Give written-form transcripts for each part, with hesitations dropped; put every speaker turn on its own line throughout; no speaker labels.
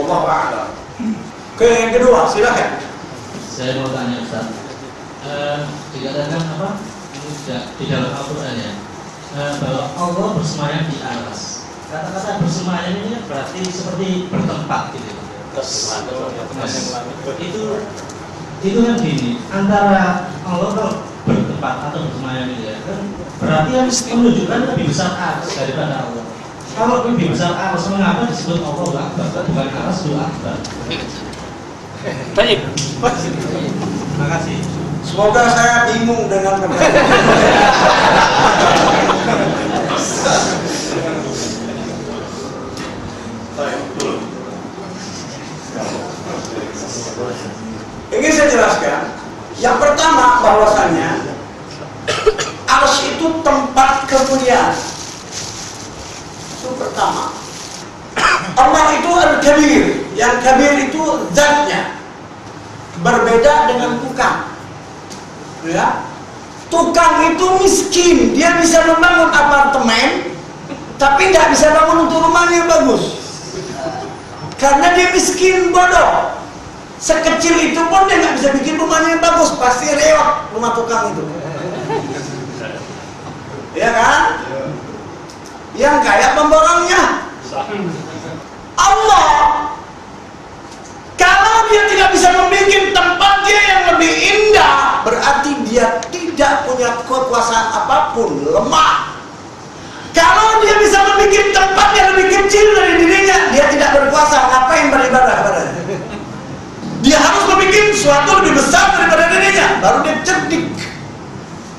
Allah a'lam. Oke, yang kedua, silakan.
Saya mau tanya Ustaz, dikatakan apa? Ini di dalam Al-Quran ya, bahwa Allah bersemayam di aras. Kata-kata bersemayam ini berarti seperti bertempat gitu. Itu kan gini, antara Allah kalau bertempat atau bersemayam itu ya kan berarti yang menunjukkan lebih besar aras daripada Allah. Kalau lebih besar aras, mengapa disebut Allah Akbar, bukan aras itu akbar?
Baik.
Terima kasih.
Semoga saya bingung dengan pertanyaan. Ingin saya jelaskan. Yang pertama bahwasannya arsy itu tempat kemuliaan. Itu pertama. Allah itu al-kabir. Yang kabir itu zatnya. Berbeda dengan tukang. Ya. Tukang itu miskin. Dia bisa membangun apartemen, tapi tidak bisa bangun untuk rumahnya yang bagus. Karena dia miskin, bodoh. Sekecil itu pun dia nggak bisa bikin rumahnya yang bagus. Pasti reot rumah tukang itu. Ya kan? Yang kaya pemborongnya. Allah, kalau dia tidak bisa membuat tempat dia yang lebih indah, berarti dia tidak punya kekuasaan apapun, lemah. Kalau dia bisa membuat tempat yang lebih kecil dari dirinya, dia tidak berkuasa. Ngapain beribadah kepadanya? Dia harus membuat sesuatu lebih besar daripada dirinya, baru dia cerdik.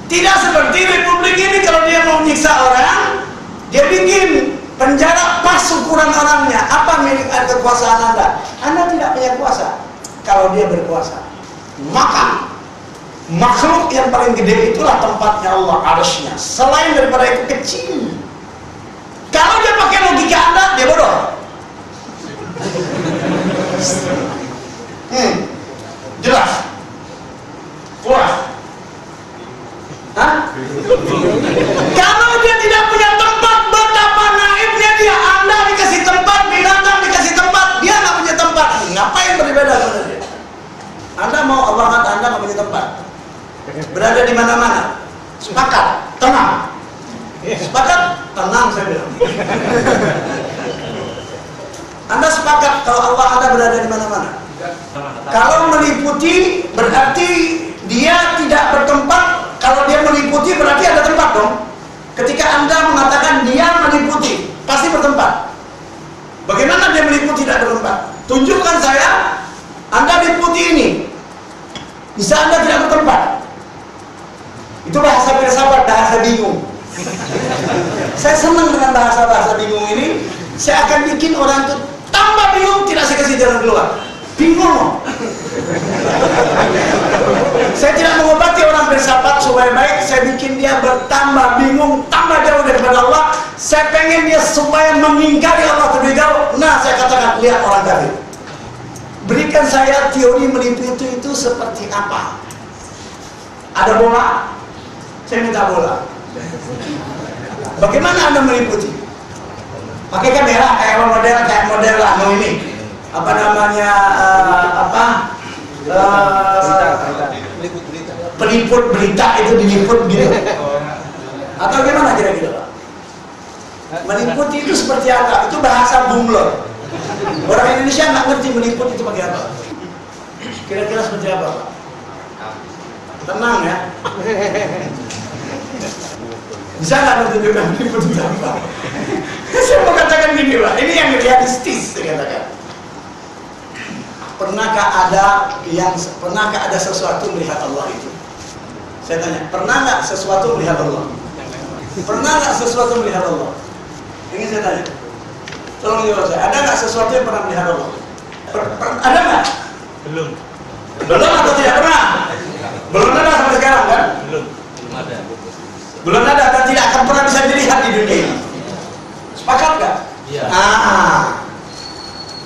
Tidak seperti republik ini, kalau dia mau menyiksa orang, dia bikin penjara pas ukuran orangnya. Apa milik kekuasaan Anda? Anda tidak punya kuasa. Kalau dia berkuasa, maka makhluk yang paling gede itulah tempatnya Allah, arsy-nya. Selain daripada itu kecil. Kalau dia pakai logika Anda, dia bodoh. Jelas? Puas? Hah? Kalau dia tidak punya tempat, betapa naifnya dia. Anda dikasih tempat, binatang dikasih tempat, dia nggak punya tempat. Ngapain beribadah kepada dia? Anda mau Allah kata Anda nggak punya tempat, berada di mana-mana. Sepakat, tenang. Sepakat, tenang saya bilang. Anda sepakat kalau Allah Anda berada di mana-mana. Kalau meliputi berarti dia tidak bertempat. Kalau dia meliputi berarti ada tempat dong. Ketika Anda mengatakan dia meliputi, pasti bertempat. Bagaimana dia meliputi tidak bertempat? Tunjukkan saya, Anda liputi ini. Bisa Anda tidak bertempat? Itu bahasa filsafat, bahasa bingung. Saya senang dengan bahasa-bahasa bingung ini. Saya akan bikin orang itu tambah bingung, tidak saya kasih jalan keluar. Bingung. Saya tidak mengobati orang filsafat supaya baik. Saya bikin dia bertambah bingung, tambah jauh daripada Allah. Saya pengen dia supaya mengingkari Allah terlebih jauh. Nah, saya katakan, lihat orang kafir. Berikan saya teori meliputi itu seperti apa. Ada bola, saya minta bola. Bagaimana Anda meliputi? Pakai kamera kayak model lah, ini. Apa namanya, peliput berita itu diliput gitu. Atau gimana kira-kira Pak? Meliputi itu seperti apa? Itu bahasa bunglon. Orang Indonesia nggak ngerti meliput itu pakai apa. Kira-kira seperti apa Pak? Tenang ya. Bisa nggak menunjukkan meliput itu apa? Saya mau katakan gini Pak, ini yang realistis saya katakan. Pernahkah ada sesuatu melihat Allah itu? Saya tanya, pernah nggak sesuatu melihat Allah? Pernah nggak sesuatu melihat Allah? Ini saya tanya. Tolong jawab saya, ada nggak sesuatu yang pernah melihat Allah? Ada nggak?
Belum.
Belum atau tidak pernah? Belum ada sampai sekarang kan?
Belum ada.
Belum ada dan tidak akan pernah bisa dilihat di dunia ini. Sepakat nggak?
Iya.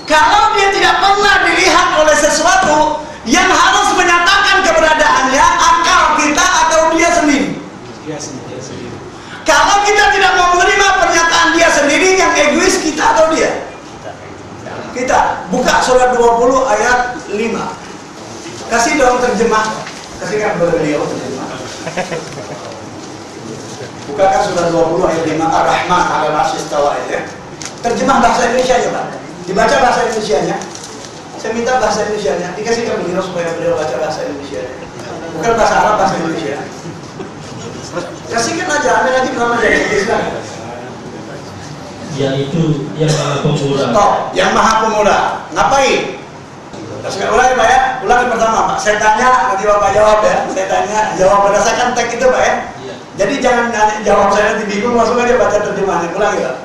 Kalau dia tidak pernah dilihat oleh sesuatu yang harus menyatakan keberadaannya, akal kita atau dia sendiri?
Dia sendiri.
Kalau kita tidak mau menerima pernyataan dia sendiri, yang egois kita atau dia? Kita buka surat 20 ayat 5. Kasih dong terjemah. Kasihkan beliau terjemah. Bukakan surat 20 ayat 5. Ar-Rahman 'alal 'arsy istawa ya. Terjemah bahasa Indonesia ya, Pak. Dibaca bahasa Indonesianya. Saya minta bahasa Indonesianya. Dikasihkan beliau supaya beliau baca bahasa Indonesia. Bukan bahasa Arab, bahasa Indonesia. Kasihkan aja, ambil lagi nama dari Islam.
Yaitu yang maha pemurah.
Stop, yang maha pemurah. Ngapain? Kasihkan ulangi Pak ya. Ulangi pertama Pak. Saya tanya, nanti Bapak jawab ya. Saya tanya, jawab berdasarkan teks itu Pak ya. Jadi jangan jawab saya nanti bingung, langsung aja baca terjemahannya. Ulangi Pak.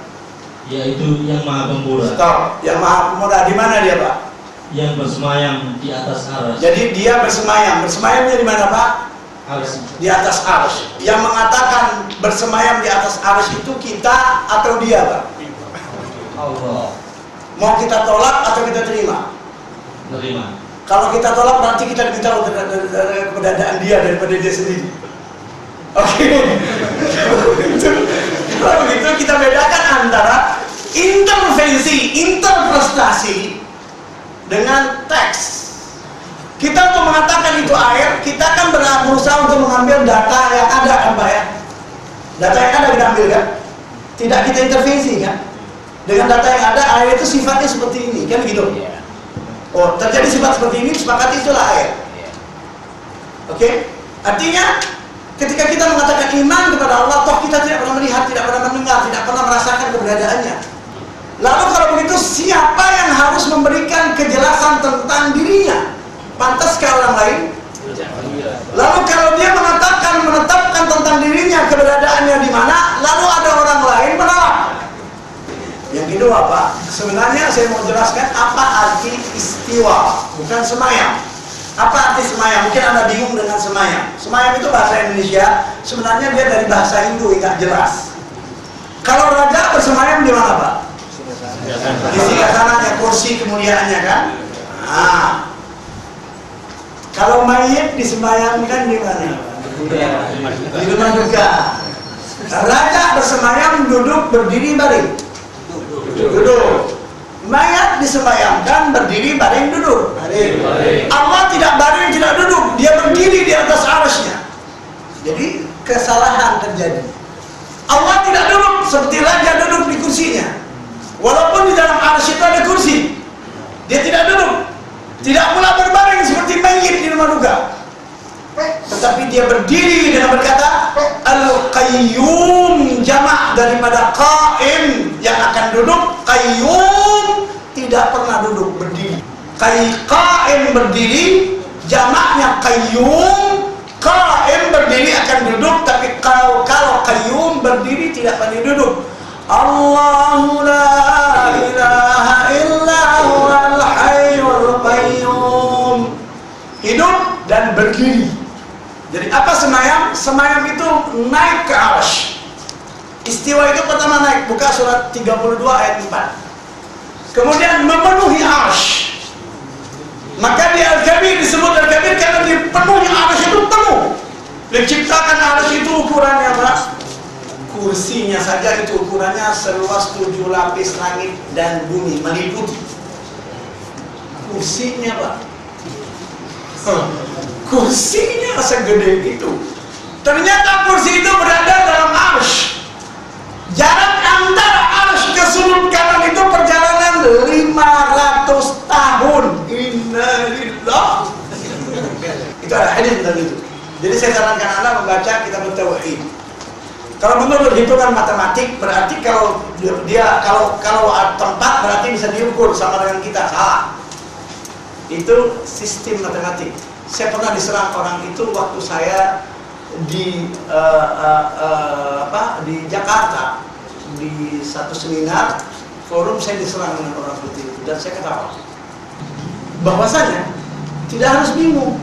Yaitu yang maha pemurah.
Stop, yang maha pemurah. Di mana dia Pak?
Yang bersemayam di atas arsy.
Jadi dia bersemayam. Bersemayamnya di mana Pak?
Arsy.
Di atas arsy. Yang mengatakan bersemayam di atas arsy itu kita atau dia Pak?
Allah.
Mau kita tolak atau kita terima?
Terima.
Kalau kita tolak berarti kita lebih tahu keberadaan dia daripada dia sendiri. Oke. Kalau begitu kita bedakan antara intervensi, interpretasi dengan teks. Kita untuk mengatakan itu air, kita kan berusaha untuk mengambil data yang ada kan Pak ya. Data yang ada kita ambil kan. Tidak kita intervensi kan. Dengan data yang ada, air itu sifatnya seperti ini kan begitu. Oh, terjadi sifat seperti ini, sepakati itulah air. Oke? Artinya ketika kita mengatakan iman kepada Allah, toh kita tidak pernah melihat, tidak pernah mendengar, tidak pernah merasakan keberadaannya. Lalu kalau begitu, siapa yang harus memberikan kejelasan tentang dirinya? Pantaskah orang lain? Lalu kalau dia mengatakan, menetapkan tentang dirinya, keberadaannya di mana, lalu ada orang lain menolak. Yang kedua Pak, sebenarnya saya mau jelaskan apa arti istiwa, bukan semayam. Apa arti semayam? Mungkin Anda bingung dengan semayam. Semayam itu bahasa Indonesia, sebenarnya dia dari bahasa Hindu, tidak jelas. Kalau raja bersemayam di mana Pak? Di singgasananya, kursi kemuliaannya kan? Nah, kalau mayit disemayamkan di mana? Di rumah duka. Raja bersemayam duduk, berdiri, baring. Duduk. Mayat disemayamkan berdiri, baring, duduk. Allah tidak baring, tidak duduk. Dia berdiri di atas arsy-Nya. Jadi kesalahan terjadi. Allah tidak duduk seperti raja duduk di kursinya. Walaupun di dalam arsy itu ada kursi, dia tidak duduk. Tidak pula berbaring seperti mayit di rumah duka. Tetapi dia berdiri dengan berkata Al-Qayyum, jamak daripada Qaim yang akan duduk. Qayyum tidak pernah duduk, berdiri. Qaim berdiri, jamaknya Qayyum. Qaim berdiri akan duduk, tapi kalau Qayyum berdiri tidak pernah duduk. Allahu la ilaha illa huwal hayyul qayyum. Hidup dan berdiri. Jadi apa semayam? Semayam itu naik ke arsy. Istiwa itu pertama naik, buka surat 32 ayat 4. Kemudian memenuhi arsy. Maka di Al-Kabir disebut Al-Kabir karena dipenuhi arsy itu penuh. Diciptakan arsy itu ukurannya Pak. Kursinya saja itu ukurannya seluas 7 lapis langit dan bumi meliputi. Kursinya Pak. Kursinya segede itu. Ternyata kursi itu berada dalam arsy. Jarak antara arsy ke sudut kanan itu perjalanan 500 tahun. Innalillah. Itu ada hadis tentang itu. Jadi saya sarankan Anda membaca kitab Tauhid. Kalau menurut hitungan matematik berarti kalau tempat berarti bisa diukur sama dengan kita, salah. Itu sistem matematik. Saya pernah diserang orang itu waktu saya di Jakarta di satu seminar forum, saya diserang dengan orang seperti itu dan saya ketawa. Bahwasanya tidak harus bingung.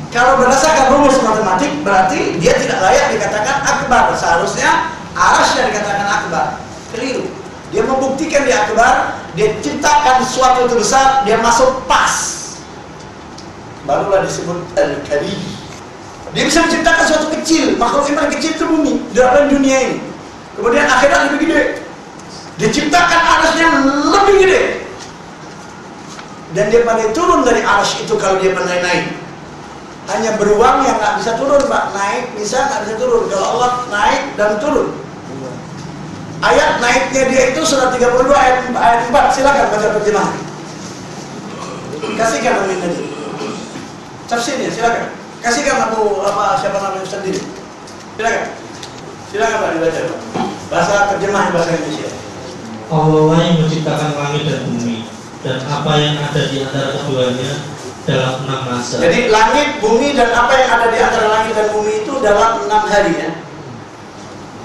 Kalau berdasarkan rumus matematik berarti dia tidak layak dikatakan akbar. Seharusnya arsy yang dikatakan akbar. Keliru. Dia membuktikan di akbar, dia ciptakan sesuatu itu besar, dia masuk pas. Barulah disebut Al-Kabir. Dia bisa menciptakan sesuatu kecil, makhluk yang paling kecil itu bumi, dalam dunia ini. Kemudian akhirat lebih gede. Dia ciptakan arsy yang lebih gede. dan dia pandai turun dari arsy itu kalau dia pandai naik. Hanya beruang yang nggak bisa turun, Pak. Naik bisa, nggak bisa turun. Kalau Allah naik dan turun. Ayat naiknya dia itu surat 32 ayat 4. Silakan baca terjemahan. Kasihkan Amin tadi. Tafsirnya silakan. Kasihkan siapa namanya Ustaz Didi. Silakan. Silakan Pak dibaca, Pak. Bahasa terjemahan bahasa Indonesia.
Allah yang menciptakan langit dan bumi dan apa yang ada di antara keduanya dalam 6 masa.
Jadi langit, bumi dan apa yang ada di antara langit dan bumi itu dalam 6 hari ya.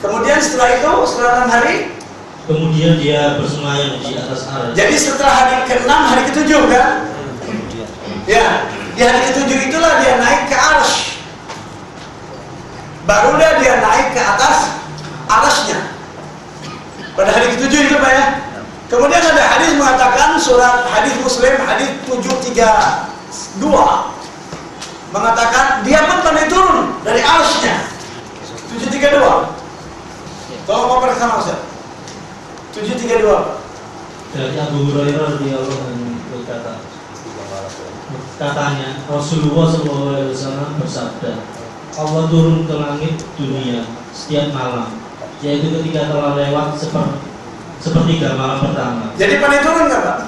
Kemudian setelah itu, setelah 6 hari,
kemudian dia bersemayam di atas arsy.
jadi setelah hari ke-6, hari ke-7 kan? Ya, di hari ke-7 itulah dia naik ke arsy. Barulah dia naik ke atas arsy-nya. Pada hari ke-7 itu Pak ya. Kemudian ada hadis mengatakan, surat hadis Muslim hadis 732 mengatakan dia pun pandai turun dari arsy-nya. 732. Tolong mau bersama Ustaz. 732.
Dari Abu Hurairah radhiyallahu anhu berkata, katanya Rasulullah SAW bersabda, Allah turun ke langit dunia setiap malam, yaitu ketika telah lewat sepertiga malam pertama.
Jadi pandai turun nggak Pak?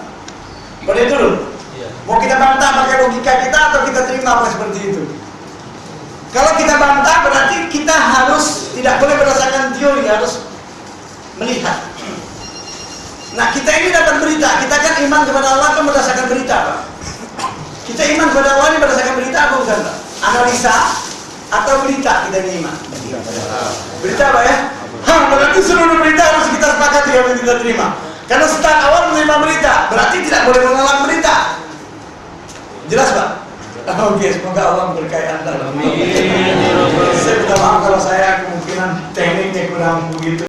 Pandai turun?
Iya.
Mau kita bantah pakai logika kita atau kita terima apa seperti itu? Kalau kita bantah berarti kita harus tidak boleh berdasarkan teori, harus melihat. Nah kita ini dapat berita, kita kan iman kepada Allah kan berdasarkan berita Pak. Kita iman kepada Allah ini berdasarkan berita apa bukan Pak? Analisa atau berita kita ini iman? Berita Pak ya? Berarti seluruh berita harus kita sepakati yang kita terima. Karena start awal menerima berita, berarti tidak boleh menolak berita. Jelas Pak? Oke, semoga Allah memberkahi Anda. Saya minta maaf kalau saya kemungkinan tekniknya kurang begitu.